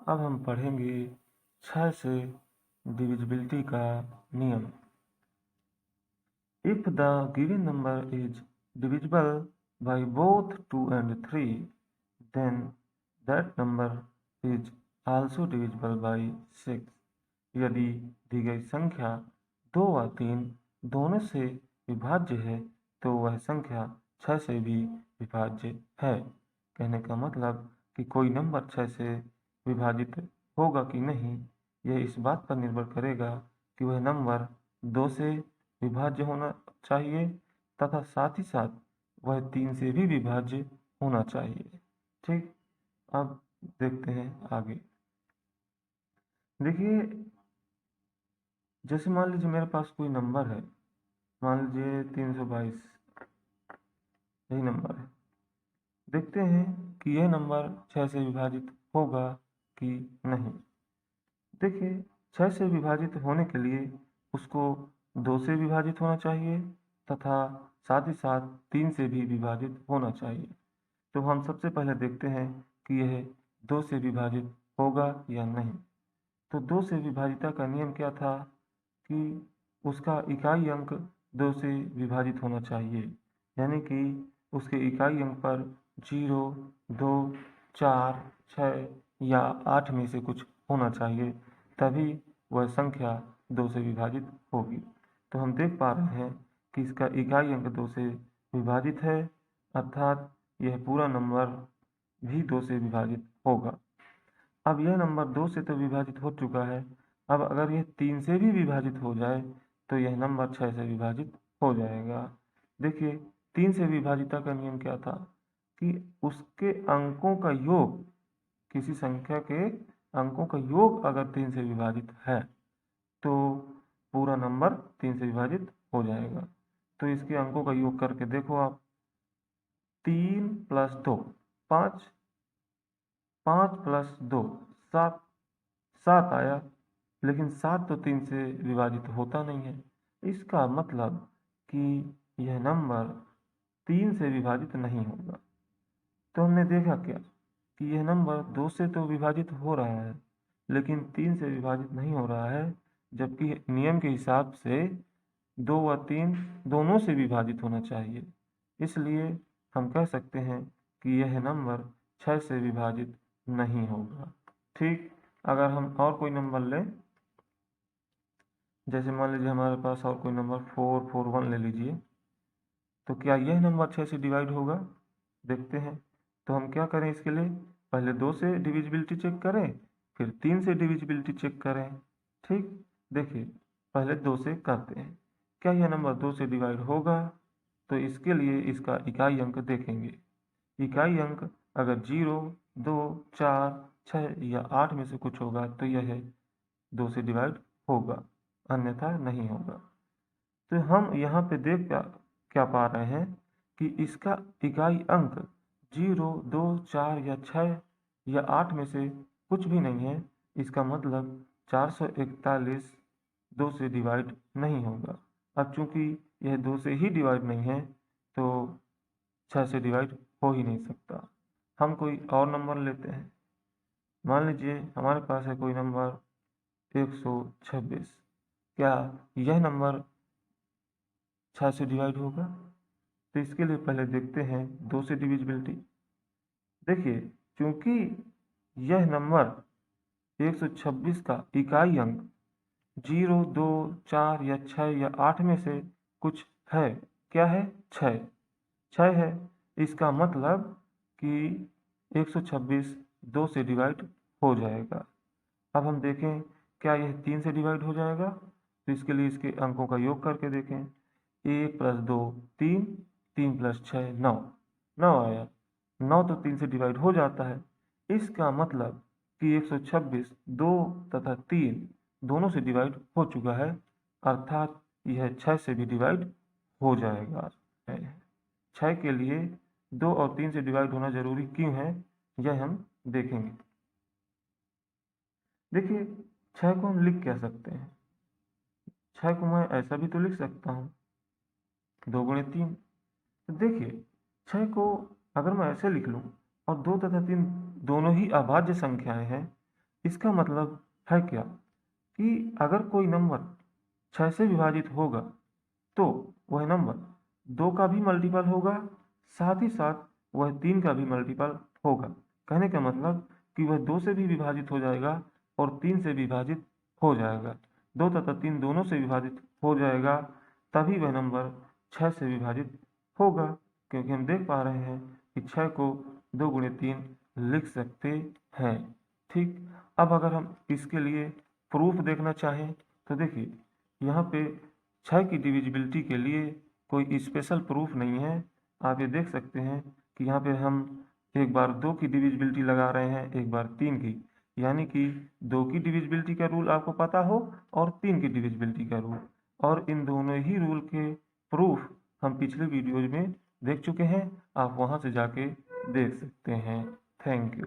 अब हम पढ़ेंगे 6 से डिविजिबिलिटी का नियम। If the given number is divisible by both 2 and 3, then that number is also divisible by 6. यदि दी गई संख्या 2 व 3 दोनों से विभाज्य है तो वह संख्या 6 से भी विभाज्य है। कहने का मतलब कि कोई नंबर 6 से विभाजित होगा कि नहीं, यह इस बात पर निर्भर करेगा कि वह नंबर 2 से विभाज्य होना चाहिए तथा साथ ही साथ वह 3 से भी विभाज्य होना चाहिए। ठीक, अब देखते हैं आगे। देखिए, जैसे मान लीजिए मेरे पास कोई नंबर है, मान लीजिए 322, यही नंबर है। देखते हैं कि यह नंबर 6 से विभाजित होगा कि नहीं। देखिए, 6 से विभाजित होने के लिए उसको 2 से विभाजित होना चाहिए तथा साथ ही साथ 3 से भी विभाजित होना चाहिए। तो हम सबसे पहले देखते हैं कि यह 2 से विभाजित होगा या नहीं। तो 2 से विभाजिता का नियम क्या था कि उसका इकाई अंक 2 से विभाजित होना चाहिए, यानी कि उसके इकाई अंक पर 0, 2, 4, 6 या 8 में से कुछ होना चाहिए, तभी वह संख्या 2 से विभाजित होगी। तो हम देख पा रहे हैं कि इसका इकाई अंक 2 से विभाजित है, अर्थात यह पूरा नंबर भी 2 से विभाजित होगा। अब यह नंबर 2 से तो विभाजित हो चुका है, अब अगर यह 3 से भी विभाजित हो जाए तो यह नंबर 6 से विभाजित हो जाएगा। देखिए, 3 से विभाजिता का नियम क्या था कि उसके अंकों का योग, किसी संख्या के अंकों का योग अगर 3 से विभाजित है तो पूरा नंबर 3 से विभाजित हो जाएगा। तो इसके अंकों का योग करके देखो आप, 3 + 2 5, 5 + 2 7, 7 आया, लेकिन 7 तो 3 से विभाजित होता नहीं है। इसका मतलब कि यह नंबर 3 से विभाजित नहीं होगा। तो हमने देखा क्या कि यह नंबर 2 से तो विभाजित हो रहा है लेकिन 3 से विभाजित नहीं हो रहा है, जबकि नियम के हिसाब से 2 व 3 दोनों से विभाजित होना चाहिए। इसलिए हम कह सकते हैं कि यह नंबर 6 से विभाजित नहीं होगा। ठीक, अगर हम और कोई नंबर लें, जैसे मान लीजिए हमारे पास और कोई नंबर 441 ले लीजिए, तो क्या यह नंबर 6 से डिवाइड होगा? देखते हैं। तो हम क्या करें इसके लिए, पहले 2 से डिविजिबिलिटी चेक करें, फिर 3 से डिविजिबिलिटी चेक करें। ठीक, देखिए पहले 2 से करते हैं। क्या यह नंबर 2 से डिवाइड होगा? तो इसके लिए इसका इकाई अंक देखेंगे। इकाई अंक अगर 0, 2, 4, 6 या 8 में से कुछ होगा तो यह 2 से डिवाइड होगा, अन्यथा नहीं होगा। तो हम यहाँ पे देख क्या पा रहे हैं कि इसका इकाई अंक 0, 2, 4 या 6 या 8 में से कुछ भी नहीं है। इसका मतलब 441 2 से डिवाइड नहीं होगा। अब चूंकि यह 2 से ही डिवाइड नहीं है तो 6 से डिवाइड हो ही नहीं सकता। हम कोई और नंबर लेते हैं। मान लीजिए हमारे पास है कोई नंबर 126। क्या यह नंबर 6 से डिवाइड होगा? तो इसके लिए पहले देखते हैं 2 से डिविजिबिलिटी। देखिए, चूंकि यह नंबर 126 का इकाई अंक 0, 2, 4 या 6 या 8 में से कुछ है। क्या है? 6 है। इसका मतलब कि 126 2 से डिवाइड हो जाएगा। अब हम देखें क्या यह 3 से डिवाइड हो जाएगा? तो इसके लिए इसके अंकों का योग करके देखें। 1 + 2 3, 3 + 6 9, 9 आया। 9 तो 3 से डिवाइड हो जाता है। इसका मतलब कि 126 2 तथा 3 दोनों से डिवाइड हो चुका है, अर्थात यह 6 से भी डिवाइड हो जाएगा। 6 के लिए 2 और 3 से डिवाइड होना जरूरी क्यों है, यह हम देखेंगे। देखिए, 6 को हम लिख क्या सकते हैं? 6 को मैं ऐसा भी तो लिख सकता हूँ, 2 × 3। तो देखिए, 6 को अगर मैं ऐसे लिख लूँ और 2 तथा 3 दोनों ही अभाज्य संख्याएं हैं, इसका मतलब है क्या कि अगर कोई नंबर 6 से विभाजित होगा तो वह नंबर 2 का भी मल्टीपल होगा, साथ ही साथ वह 3 का भी मल्टीपल होगा। कहने का मतलब कि वह 2 से भी विभाजित हो जाएगा और 3 से विभाजित हो जाएगा। 2 तथा 3 दोनों से विभाजित हो जाएगा, तभी वह नंबर 6 से विभाजित होगा। क्योंकि हम देख पा रहे हैं कि 6 को 2 गुणे 3 लिख सकते हैं। ठीक, अब अगर हम इसके लिए प्रूफ देखना चाहें तो देखिए, यहाँ पे 6 की डिविजिबिलिटी के लिए कोई स्पेशल प्रूफ नहीं है। आप ये देख सकते हैं कि यहाँ पे हम एक बार 2 की डिविजिबिलिटी लगा रहे हैं, एक बार 3 की, यानी कि 2 की डिविजिबिलिटी का रूल आपको पता हो और 3 की डिविजिबिलिटी का रूल, और इन दोनों ही रूल के प्रूफ हम पिछले वीडियोज में देख चुके हैं। आप वहाँ से जाके देख सकते हैं। Thank you.